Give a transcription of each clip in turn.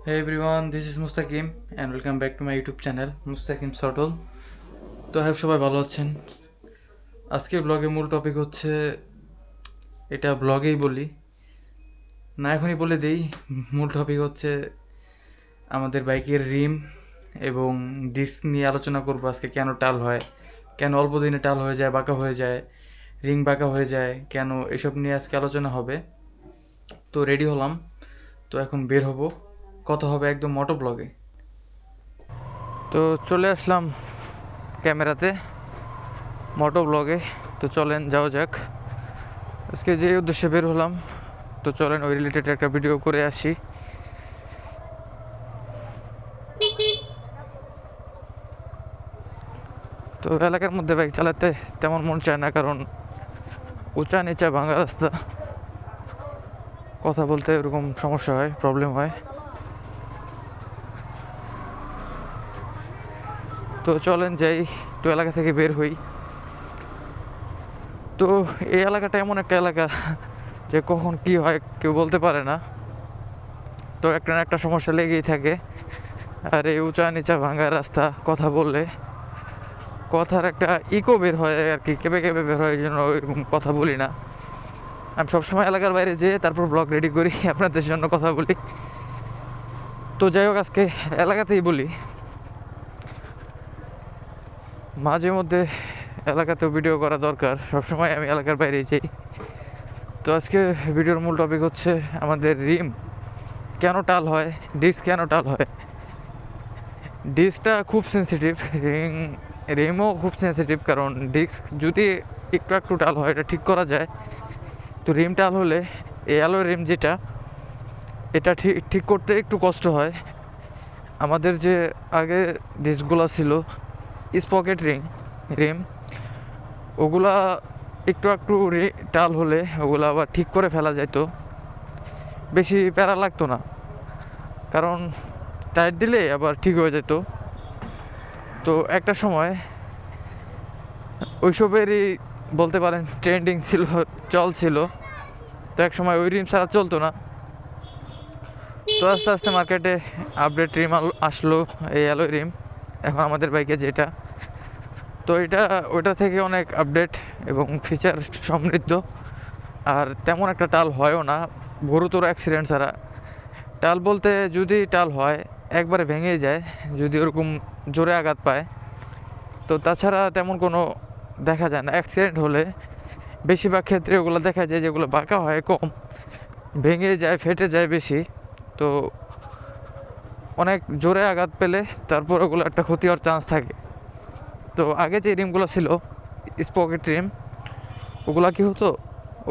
Hey everyone, this is Mustaqim and welcome back to my YouTube channel Mustaqim Sotol. তো সবাই ভালো আছেন। আজকের ব্লগের মূল টপিক হচ্ছে, এটা ব্লগেই বলি না, এখনই বলে দেই। মূল টপিক হচ্ছে আমাদের বাইকের রিম এবং ডিস্ক নিয়ে আলোচনা করবো আজকে। কেন টাল হয়, কেন অল্প দিনে টাল হয়ে যায়, বাঁকা হয়ে যায়, রিং বাঁকা হয়ে যায় কেন, এসব নিয়ে আজকে আলোচনা হবে। তো রেডি হলাম, তো এখন বের হব, কথা হবে একদম মোটো ব্লগে। তো চলে আসলাম ক্যামেরাতে, মোটো ব্লগে। তো চলেন যাওয়া যাক। আজকে যে উদ্দেশ্যে বের হলাম, তো চলেন ওই রিলেটেড একটা ভিডিও করে আসি। তো এলাকার মধ্যে বাইক চালাতে তেমন মন চায় না, কারণ উঁচা নিচা ভাঙা রাস্তা, কথা বলতে এরকম সমস্যা হয়, প্রবলেম হয়। তো চলেন যাই, একটু এলাকা থেকে বের হই। তো এই এলাকাটা এমন একটা এলাকা যে কখন কি হয় কেউ বলতে পারে না। তো একটা না একটা সমস্যা লেগেই থাকে। আর এই উঁচা নিচা ভাঙা রাস্তা, কথা বললে কথার একটা ইকো বের হয় আর কি, কেঁপে কেঁপে বের হয়, এই জন্য ওইরকম কথা বলি না। আমি সবসময় এলাকার বাইরে যেয়ে তারপর ব্লগ রেডি করি, আপনাদের জন্য কথা বলি। তো যাই হোক, আজকে এলাকাতেই বলি। মাঝে মধ্যে এলাকাতেও ভিডিও করা দরকার, সবসময় আমি এলাকার বাইরেই যাই। তো আজকে ভিডিওর মূল টপিক হচ্ছে আমাদের রিম কেন টাল হয়, ডিস্ক কেন টাল হয়। ডিস্কটা খুব সেন্সিটিভ, রিমও খুব সেন্সিটিভ, কারণ ডিস্ক যদি একটু একটু টাল হয় এটা ঠিক করা যায়। তো রিম টাল হলে, এই অ্যালয় রিম যেটা, এটা ঠিক ঠিক করতে একটু কষ্ট হয়। আমাদের যে আগে ডিস্কগুলো ছিল স্পকেট রিম, ওগুলা একটু একটু টাল হলে ওগুলো আবার ঠিক করে ফেলা যেত, বেশি প্যারা লাগতো না, কারণ টাইট দিলে আবার ঠিক হয়ে যেত। তো একটা সময় ওইসবেরই বলতে পারেন ট্রেন্ডিং ছিল, চল ছিল। তো এক সময় ওই রিম ছাড়া চলতো না। তো আস্তে আস্তে মার্কেটে আপডেট রিম আসলো, এই অ্যালয় রিম এখন আমাদের বাইকে যেটা। তো এটা ওইটা থেকে অনেক আপডেট এবং ফিচার সমৃদ্ধ, আর তেমন একটা টাল হয়ও না গুরুতর অ্যাক্সিডেন্ট ছাড়া। টাল বলতে যদি টাল হয় একবারে ভেঙে যায়, যদি ওরকম জোরে আঘাত পায়, তো তাছাড়া তেমন কোনো দেখা যায় না। অ্যাক্সিডেন্ট হলে বেশিরভাগ ক্ষেত্রে ওগুলো দেখা যায় যেগুলো বাঁকা হয় কম, ভেঙে যায়, ফেটে যায় বেশি। তো অনেক জোরে আঘাত পেলে তারপর ওগুলো একটা ক্ষতি হওয়ার চান্স থাকে। তো আগে যে রিমগুলো ছিল স্পকেট রিম, ওগুলা কি হতো,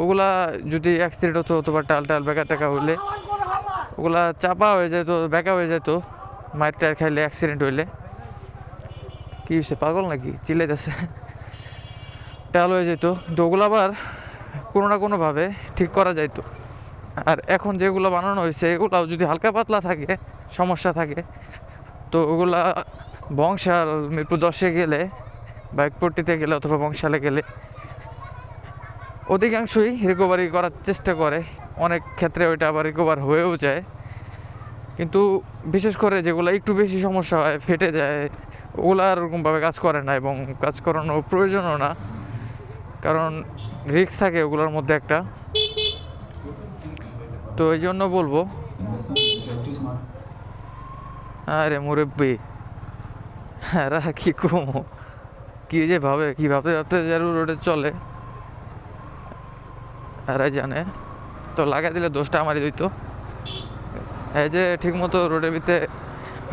ওগুলা যদি অ্যাক্সিডেন্ট হতো অথবা টাল টাল বেঁকা টেকা হইলে ওগুলা চাপা হয়ে যেত, বেঁকা হয়ে যেত, মায়ের টায়ার খাইলে, অ্যাক্সিডেন্ট হইলে। কী হয়েছে, পাগল নাকি, চিল্লাইতেছে। টাল হয়ে যেত, তো ওগুলো আবার কোনো না কোনোভাবে ঠিক করা যাইতো। আর এখন যেগুলো বানানো হয়েছে এগুলাও যদি হালকা পাতলা থাকে, সমস্যা থাকে, তো ওগুলা বংশাল মিরপুর 10-এ গেলে, বাইকপট্টিতে গেলে অথবা বংশালে গেলে অধিকাংশই রিকভারি করার চেষ্টা করে। অনেক ক্ষেত্রে ওইটা আবার রিকভার হয়েও যায়, কিন্তু বিশেষ করে যেগুলো একটু বেশি সমস্যা হয়, ফেটে যায়, ওগুলো আর ওরকমভাবে কাজ করে না এবং কাজ করানোর প্রয়োজনও না, কারণ রিস্ক থাকে ওগুলোর মধ্যে একটা। তো এই জন্য বলবো, আরে মুরব্বি, হ্যাঁ কি কমো, কী যে ভাবে, কী ভাবতে ভাবতে যে রোডে চলে এরাই জানে। তো লাগাই দিলে দোষটা আমারই দিত। এই যে ঠিক মতো রোডের ভিতরে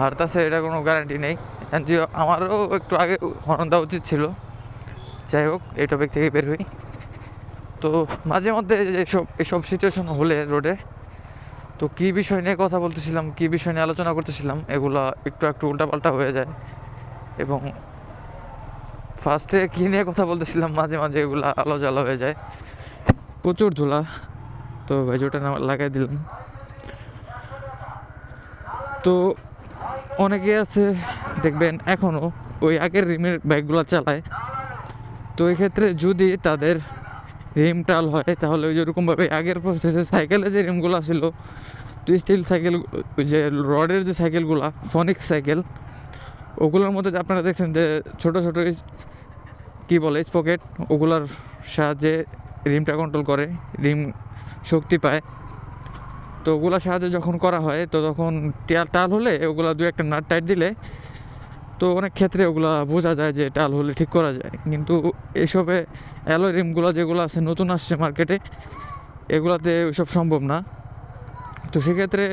হারতাছে এটা কোনো গ্যারান্টি নেই। এনজিও আমারও একটু আগে হর্ন দেওয়া উচিত ছিল। যাই হোক, এই টপিক থেকে বের হই। তো মাঝে মধ্যে এসব সিচুয়েশন হলে রোডে, তো কী বিষয় নিয়ে কথা বলতেছিলাম, কী বিষয় নিয়ে আলোচনা করতেছিলাম, এগুলা একটু একটু উল্টাপাল্টা হয়ে যায়। এবং ফার্স্টে কী নিয়ে কথা বলতেছিলাম, মাঝে মাঝে এগুলা আলো জ্বালা হয়ে যায়, প্রচুর ধুলা। তো ভেজোটা লাগাই দিলাম। তো অনেকে আছে দেখবেন এখনও ওই আগের রিমের বাইকগুলো চালায়। তো এক্ষেত্রে যদি তাদের রিম টাল হয়, তাহলে ওই যেরকমভাবে আগের প্রসেসে সাইকেলে যে রিমগুলো ছিল তো স্টিল সাইকেল, যে রডের যে সাইকেলগুলো ফনিক্স সাইকেল, ওগুলোর মধ্যে আপনারা দেখছেন যে ছোটো ছোটো কী বলে স্পকেট, ওগুলোর সাহায্যে রিমটা কন্ট্রোল করে, রিম শক্তি পায়। তো ওগুলোর সাহায্যে যখন করা হয় তো তখন টাল হলে ওগুলো দু একটা নাট টাইট দিলে তো অনেক ক্ষেত্রে ওগুলো বোঝা যায় যে টাল হলে ঠিক করা যায়। কিন্তু এইসবে অ্যালয় রিমগুলো যেগুলো আছে নতুন আসছে মার্কেটে, এগুলাতে ওইসব সম্ভব না। তো সেক্ষেত্রে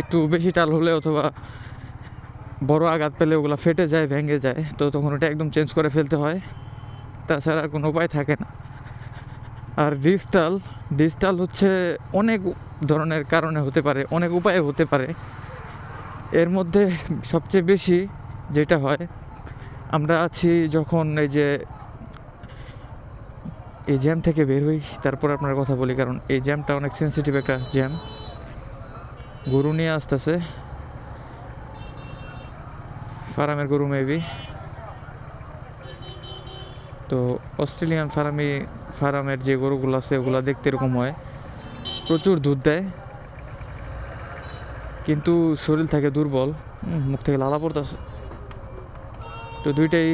একটু বেশি টাল হলে অথবা বড় আঘাত পেলে ওগুলো ফেটে যায়, ভেঙে যায়, তো তখন ওটা একদম চেঞ্জ করে ফেলতে হয়, তাছাড়া আর কোনো উপায় থাকে না। আর ডিজিটাল হচ্ছে অনেক ধরনের কারণে হতে পারে, অনেক উপায়ে হতে পারে। এর মধ্যে সবচেয়ে বেশি যেটা হয়, আমরা আছি যখন এই জ্যাম থেকে বের হই, তারপর আপনার কথা বলি, কারণ এই জ্যামটা অনেক সেন্সিটিভ একটা জ্যাম। গরু নিয়ে আসতেছে, ফার্মের গরু মেবি। তো অস্ট্রেলিয়ান ফার্মের যে গরুগুলো আছে ওগুলো দেখতে এরকম হয়, প্রচুর দুধ দেয় কিন্তু শরীর থাকে দুর্বল, মুখ থেকে লালা পড়তেছে। তো দুইটাই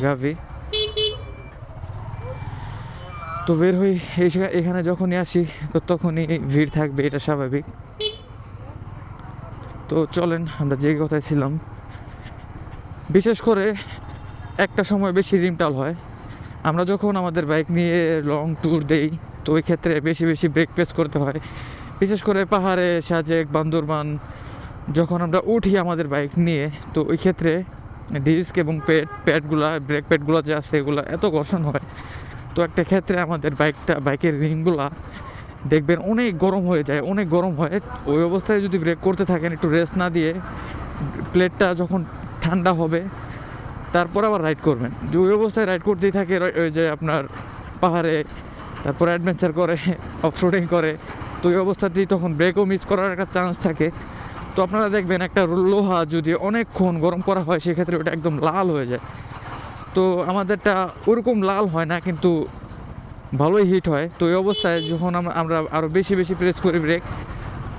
গাভী। তো বের হই, এখানে যখনই আসি তো তখনই ভিড় থাকবে, এটা স্বাভাবিক। তো চলেন আমরা যে কথায় ছিলাম, বিশেষ করে একটা সময় বেশি রিমটাল হয়। আমরা যখন আমাদের বাইক নিয়ে লং ট্যুর দেই তো ওই ক্ষেত্রে বেশি বেশি ব্রেক প্রেস করতে হয়, বিশেষ করে পাহাড়ে, সাজেক, বান্দরবান যখন আমরা উঠি আমাদের বাইক নিয়ে, তো ওই ক্ষেত্রে ডিস্ক এবং ব্রেক প্যাডগুলো যে আছে এগুলো এত ঘর্ষণ হয়। তো একটা ক্ষেত্রে আমাদের বাইকের রিংগুলা দেখবেন অনেক গরম হয়ে যায়, অনেক গরম হয়। ওই অবস্থায় যদি ব্রেক করতে থাকেন, একটু রেস্ট না দিয়ে প্লেটটা যখন ঠান্ডা হবে তারপর আবার রাইড করবেন। যে ওই অবস্থায় রাইড করতেই থাকে, ওই যে আপনার পাহাড়ে তারপর অ্যাডভেঞ্চার করে, অফরোডিং করে, তো ওই অবস্থাতেই তখন ব্রেকও মিস করার একটা চান্স থাকে। তো আপনারা দেখবেন একটা লোহা যদি অনেকক্ষণ গরম করা হয় সেক্ষেত্রে ওটা একদম লাল হয়ে যায়। তো আমাদেরটা ওরকম লাল হয় না, কিন্তু ভালোই হিট হয়। তো এই অবস্থায় যখন আমরা আরও বেশি বেশি প্রেস করি ব্রেক,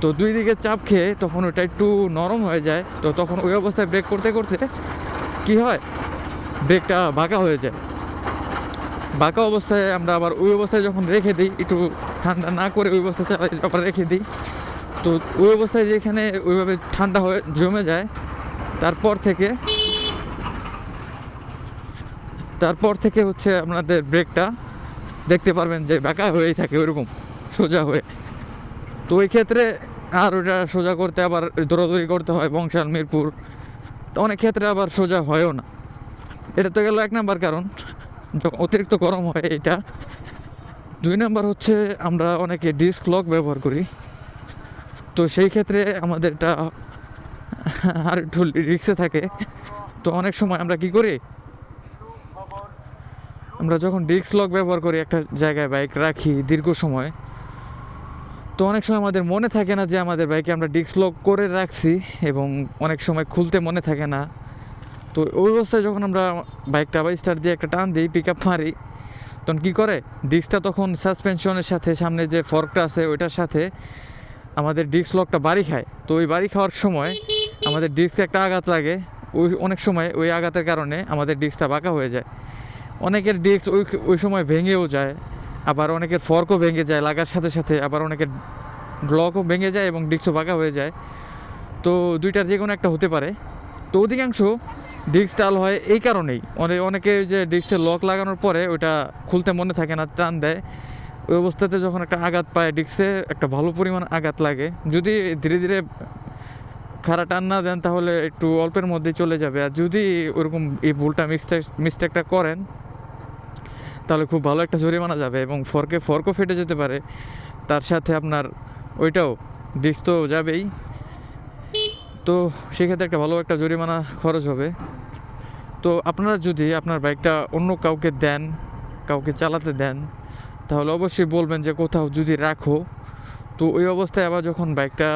তো দুই দিকে চাপ খেয়ে তখন ওটা একটু নরম হয়ে যায়। তো তখন ওই অবস্থায় ব্রেক করতে করতে কী হয়, ব্রেকটা বাঁকা হয়ে যায়। বাঁকা অবস্থায় আমরা আবার ওই অবস্থায় যখন রেখে দিই, একটু ঠান্ডা না করে ওই অবস্থায় চালাই আবার রেখে দিই, তো ওই অবস্থায় যেখানে ওইভাবে ঠান্ডা হয়ে জমে যায়, তারপর থেকে হচ্ছে আপনাদের ব্রেকটা দেখতে পারবেন যে বাঁকা হয়েই থাকে, ওইরকম সোজা হয়ে। তো ওই ক্ষেত্রে আর ওটা সোজা করতে আবার দৌড়াদৌড়ি করতে হয় বংশাল, মিরপুর, তো অনেক ক্ষেত্রে আবার সোজা হয়ও না। এটা তো গেল এক নাম্বার কারণ, যখন অতিরিক্ত গরম হয় এটা। দুই নাম্বার হচ্ছে আমরা অনেকে ডিস্ক লক ব্যবহার করি, তো সেই ক্ষেত্রে আমাদেরটা আর একটু রিক্সে থাকে। তো অনেক সময় আমরা কি করি, আমরা যখন ডিস্ক লক ব্যবহার করি একটা জায়গায় বাইক রাখি দীর্ঘ সময়, তো অনেক সময় আমাদের মনে থাকে না যে আমাদের বাইকে আমরা ডিস্ক লক করে রাখছি, এবং অনেক সময় খুলতে মনে থাকে না। তো ওই অবস্থায় যখন আমরা বাইকটা আবার স্টার্ট দিয়ে একটা টান দিই, পিক আপ মারি, তখন কী করে, ডিস্কটা তখন সাসপেনশনের সাথে সামনে যে ফর্কটা আছে ওইটার সাথে আমাদের ডিস্ক লকটা বাড়ি খায়। তো ওই বাড়ি খাওয়ার সময় আমাদের ডিস্কে একটা আঘাত লাগে, অনেক সময় ওই আঘাতের কারণে আমাদের ডিস্কটা বাঁকা হয়ে যায়। অনেকের ডিস্ক ওই সময় ভেঙেও যায়, আবার অনেকের ফর্কও ভেঙে যায় লাগার সাথে সাথে, আবার অনেকের লকও ভেঙে যায় এবং ডিস্কও বাঁকা হয়ে যায়। তো দুইটার যে কোনো একটা হতে পারে। তো অধিকাংশ ডিস্ক টাল হয় এই কারণেই। অনেকে যে ডিস্কের লক লাগানোর পরে ওইটা খুলতে মনে থাকে না, টান দেয়, ওই অবস্থাতে যখন একটা আঘাত পায় ডিস্কে, একটা ভালো পরিমাণ আঘাত লাগে। যদি ধীরে ধীরে খাড়া টান না দেন তাহলে একটু অল্পের মধ্যেই চলে যাবে। আর যদি ওরকম এই ভুলটা মিস্টেকটা করেন তাহলে খুব ভালো একটা জরিমানা যাবে, এবং ফর্কও ফেটে যেতে পারে, তার সাথে আপনার ওইটাও ডিস্ক তো যাবেই। তো সেক্ষেত্রে একটা ভালো একটা জরিমানা খরচ হবে। তো আপনারা যদি আপনার বাইকটা অন্য কাউকে চালাতে দেন, তাহলে অবশ্যই বলবেন যে কোথাও যদি রাখো। তো ওই অবস্থায় আবার যখন বাইকটা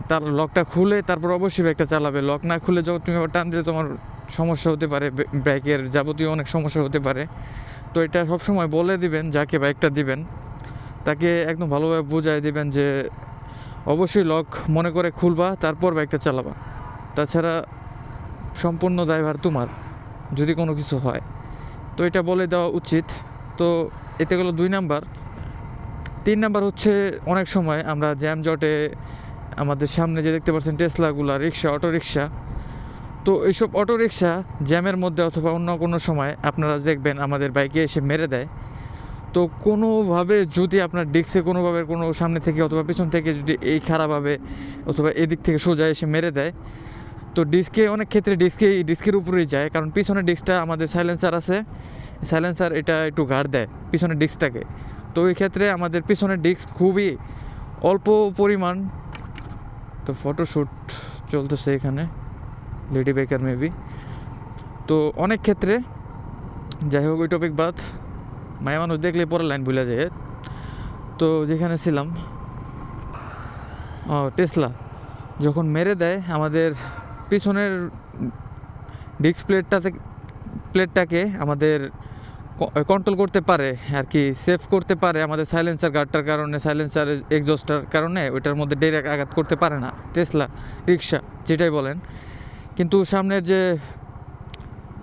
তার লকটা খুলে তারপর অবশ্যই বাইকটা চালাবে। লক না খুলে যখন তুমি আবার টান দিলে তোমার সমস্যা হতে পারে, বাইকের যাবতীয় অনেক সমস্যা হতে পারে। তো এটা সবসময় বলে দিবেন, যাকে বাইকটা দিবেন তাকে একদম ভালোভাবে বোঝায় দিবেন যে অবশ্যই লক মনে করে খুলবা, তারপর বাইকটা চালাবা। তাছাড়া সম্পূর্ণ দায়ভার তোমার যদি কোনো কিছু হয়। তো এটা বলে দেওয়া উচিত। তো এতে গেলো 2 নাম্বার। 3 নাম্বার হচ্ছে অনেক সময় আমরা জ্যাম জটে আমাদের সামনে যে দেখতে পাচ্ছেন টেসলাগুলা রিক্সা, অটো রিক্সা, তো এইসব অটো রিক্সা জ্যামের মধ্যে অথবা অন্য কোনো সময় আপনারা দেখবেন আমাদের বাইকে এসে মেরে দেয়। তো কোনোভাবে যদি আপনার ডিস্কে কোনোভাবে কোনো সামনে থেকে অথবা পিছন থেকে যদি এই খারাপভাবে অথবা এদিক থেকে সোজা এসে মেরে দেয়, তো ডিস্কে অনেক ক্ষেত্রে ডিস্কের উপরেই যায়, কারণ পিছনের ডিস্কটা আমাদের সাইলেন্সার আছে, সাইলেন্সার এটা একটু গার্ড দেয় পিছনের ডিস্কটাকে। তো এই ক্ষেত্রে আমাদের পিছনের ডিস্ক খুবই অল্প পরিমাণ। তো ফটোশ্যুট চলতেছে এখানে, লেডি বেকার মেবি। তো অনেক ক্ষেত্রে যাই হোক, ওই টপিক বাদ। মায়া মানুষ দেখলে পরের লাইন ভুলে যায়। তো যেখানে ছিলাম, টেসলা যখন মেরে দেয় আমাদের পিছনের ডিস্ক প্লেটটাকে আমাদের কন্ট্রোল করতে পারে আর কি, সেভ করতে পারে আমাদের সাইলেন্সার গার্ডটার কারণে, সাইলেন্সার এক্সজস্টার কারণে ওইটার মধ্যে ডাইরেক্ট আঘাত করতে পারে না টেসলা রিক্সা যেটাই বলেন। কিন্তু সামনের যে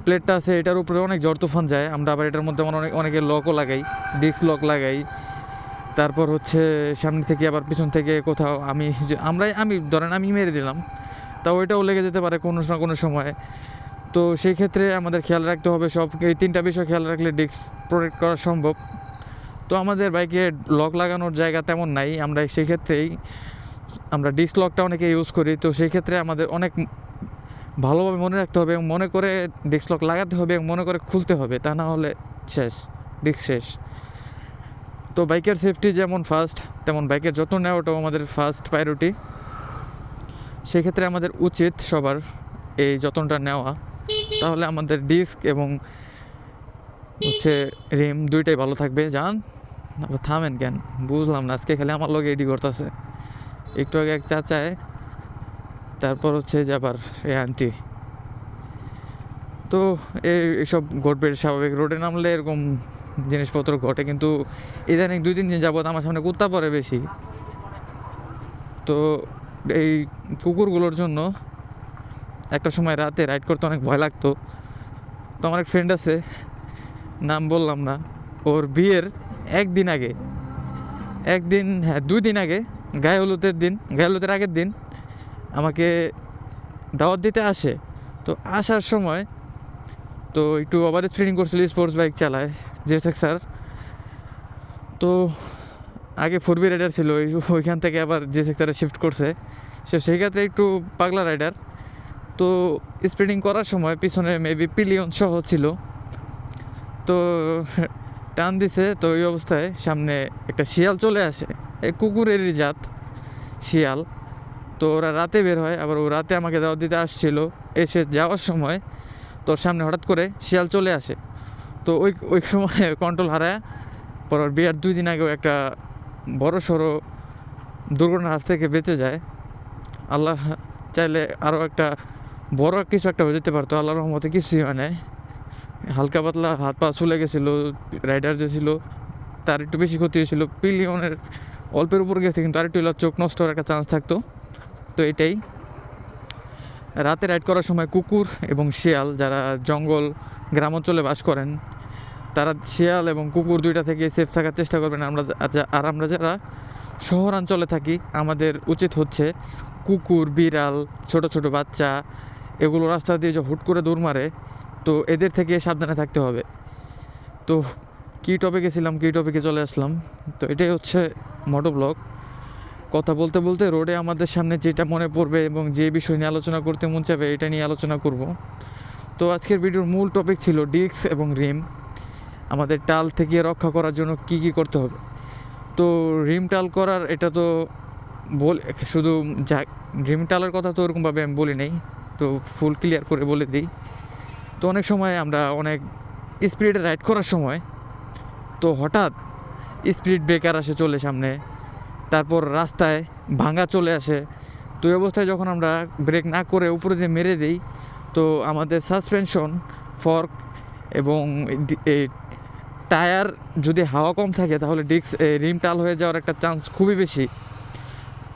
প্লেটটা আছে এটার উপরে অনেক ঝড় তুফান যায়, আমরা আবার এটার মধ্যে অনেকে লকও লাগাই, ডিস্ক লক লাগাই। তারপর হচ্ছে সামনে থেকে আবার পিছন থেকে কোথাও আমি ধরেন আমি মেরে দিলাম, তা ওইটাও লেগে যেতে পারে কোনো না কোনো সময়। তো সেই ক্ষেত্রে আমাদের খেয়াল রাখতে হবে, এই 3টা বিষয় খেয়াল রাখলে ডিস্ক প্রোটেক্ট করা সম্ভব। তো আমাদের বাইকে লক লাগানোর জায়গা তেমন নাই, আমরা সেই ক্ষেত্রেই আমরা ডিস্ক লকটা অনেকে ইউজ করি। তো সেই ক্ষেত্রে আমাদের অনেক ভালোভাবে মনে রাখতে হবে এবং মনে করে ডিস্ক লক লাগাতে হবে এবং মনে করে খুলতে হবে, তা না হলে শেষ, ডিস্ক শেষ। তো বাইকের সেফটি যেমন ফার্স্ট, তেমন বাইকের যত্ন নেওয়াটাও আমাদের ফার্স্ট প্রায়োরিটি। সেক্ষেত্রে আমাদের উচিত সবার এই যত্নটা নেওয়া, তাহলে আমাদের ডিস্ক এবং হচ্ছে রিম দুইটাই ভালো থাকবে। যান আবার থামেন কেন বুঝলাম না, আজকে খালি আমার লোক এডি করতেছে। একটু আগে এক চাচায়, তারপর হচ্ছে যে আবার এই আন্টি। তো এইসব ঘটবে স্বাভাবিক, রোডে নামলে এরকম জিনিসপত্র ঘটে। কিন্তু ইদানিং 2-3 দিন যাবত আমার সামনে কুত্তা পড়ে বেশি। তো এই কুকুরগুলোর জন্য একটা সময় রাতে রাইড করতে অনেক ভয় লাগতো। তো আমার এক ফ্রেন্ড আছে, নাম বললাম না, ওর বিয়ের 2 দিন আগে গায়ে হলুদের আগের দিন আমাকে দাওয়াত দিতে আসে। তো আসার সময় তো একটু ওভার স্পিডিং করছিল, স্পোর্টস বাইক চালায় জেসএক্সআর। তো আগে 4B রাইডার ছিল, ওইখান থেকে আবার জেসএক্সআরে শিফট করছে। সেই ক্ষেত্রে একটু পাগলা রাইডার। তো স্পিডিং করার সময় পিছনে মেবি পিলিয়ন সহ ছিল, তো টান দিছে। তো ওই অবস্থায় সামনে একটা শিয়াল চলে আসে, এই কুকুরেরই জাত শিয়াল। তো ওরা রাতে বের হয়, আবার ও রাতে আমাকে দাওয়াত দিতে আসছিল। এসে যাওয়ার সময় তোর সামনে হঠাৎ করে শিয়াল চলে আসে। তো ওই সময় কন্ট্রোল হারায় পর বিয়ার 2 দিন আগেও একটা বড় সড়ো দুর্ঘটনার হাত থেকে বেঁচে যায়। আল্লাহ চাইলে আরও একটা বড় কিছু একটা হয়ে যেতে পারতো, আল্লাহর রহমতে কিছুই হয় নাই। হালকা পাতলা হাত পা চলে গেছিলো, রাইডার যে ছিল তার একটু বেশি ক্ষতি হয়েছিল। পিলিয়নের অল্পের উপর গেছে, কিন্তু আরেকটু চোখ নষ্ট হওয়ার একটা চান্স থাকতো। তো এটাই, রাতে রাইড করার সময় কুকুর এবং শিয়াল যারা জঙ্গল গ্রাম অঞ্চলে বাস করেন, তারা শিয়াল এবং কুকুর দুইটা থেকে সেফ থাকার চেষ্টা করবেন। আমরা যারা শহরাঞ্চলে থাকি, আমাদের উচিত হচ্ছে কুকুর, বিড়াল, ছোট ছোট বাচ্চা এগুলো রাস্তা দিয়ে যে হুট করে দৌড় মারে, তো এদের থেকে সাবধানে থাকতে হবে। তো কী টপিকে চলে আসলাম। তো এটাই হচ্ছে মোটো ব্লগ। কথা বলতে বলতে রোডে আমাদের সামনে যেটা মনে পড়বে এবং যে বিষয় নিয়ে আলোচনা করতে মন চাবে এটা নিয়ে আলোচনা করব। তো আজকের ভিডিওর মূল টপিক ছিল ডিস্ক এবং রিম, আমাদের টাল থেকে রক্ষা করার জন্য কি কি করতে হবে। তো রিম টাল করার এটা তো শুধু রিম টালের কথা তো ওরকমভাবে আমি বলি নাই, তো ফুল ক্লিয়ার করে বলে দিই। তো অনেক সময় আমরা অনেক স্পিডে রাইড করার সময় তো হঠাৎ স্পিড ব্রেকার আসে চলে সামনে, তারপর রাস্তায় ভাঙা চলে আসে। তো এই অবস্থায় যখন আমরা ব্রেক না করে উপরে দিয়ে মেরে দিই, তো আমাদের সাসপেনশন, ফর্ক এবং এই টায়ার যদি হাওয়া কম থাকে তাহলে রিম টাল হয়ে যাওয়ার একটা চান্স খুবই বেশি।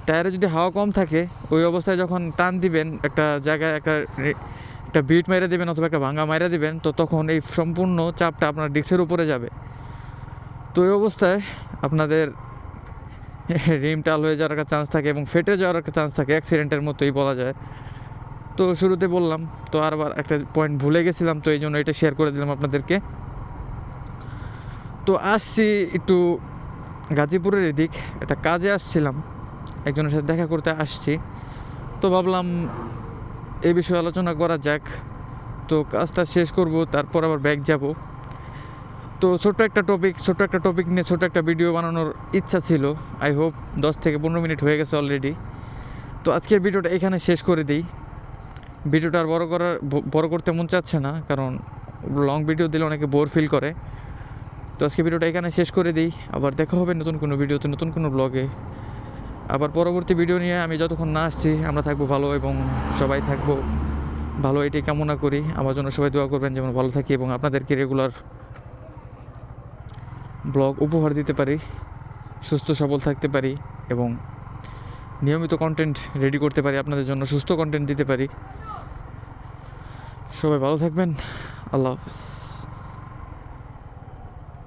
টায়ারে যদি হাওয়া কম থাকে ওই অবস্থায় যখন টান দিবেন একটা জায়গায় একটা বিট মেরে দেবেন অথবা একটা ভাঙা মেরে দিবেন, তো তখন এই সম্পূর্ণ চাপটা আপনার ডিস্কের উপরে যাবে। তো এই অবস্থায় আপনাদের রিম টাল হয়ে যাওয়ার একটা চান্স থাকে এবং ফেটে যাওয়ার একটা চান্স থাকে, অ্যাক্সিডেন্টের মতোই বলা যায়। তো শুরুতে বললাম, তো আরবার একটা পয়েন্ট ভুলে গেছিলাম, তো এই জন্য এটা শেয়ার করে দিলাম আপনাদেরকে। তো আসছি একটু গাজীপুরের এদিক, একটা কাজে আসছিলাম, একজনের সাথে দেখা করতে আসছি। তো ভাবলাম এই বিষয়ে আলোচনা করা যাক। তো কাজটা শেষ করব, তারপর আবার ব্যাক যাব। তো ছোট্ট একটা টপিক নিয়ে ছোট্ট একটা ভিডিও বানানোর ইচ্ছা ছিল। আই হোপ 10 থেকে 15 মিনিট হয়ে গেছে অলরেডি। তো আজকের ভিডিওটা এখানে শেষ করে দিই। ভিডিওটা আর বড় করতে মন চাচ্ছে না, কারণ লং ভিডিও দিলে অনেকে বোর ফিল করে। তো আজকে ভিডিওটা এখানে শেষ করে দিই। আবার দেখা হবে নতুন কোনো ভিডিওতে, নতুন কোনো ব্লগে। আবার পরবর্তী ভিডিও নিয়ে আমি যতক্ষণ না আসছি আমরা থাকবো ভালো এবং সবাই থাকবো ভালো, এটাই কামনা করি। আমার জন্য সবাই দোয়া করবেন যেমন ভালো থাকি এবং আপনাদেরকে রেগুলার ব্লগ উপহার দিতে পারি, সুস্থ সবল থাকতে পারি এবং নিয়মিত কন্টেন্ট রেডি করতে পারি, আপনাদের জন্য সুস্থ কন্টেন্ট দিতে পারি। সবাই ভালো থাকবেন। আল্লাহ হাফিজ।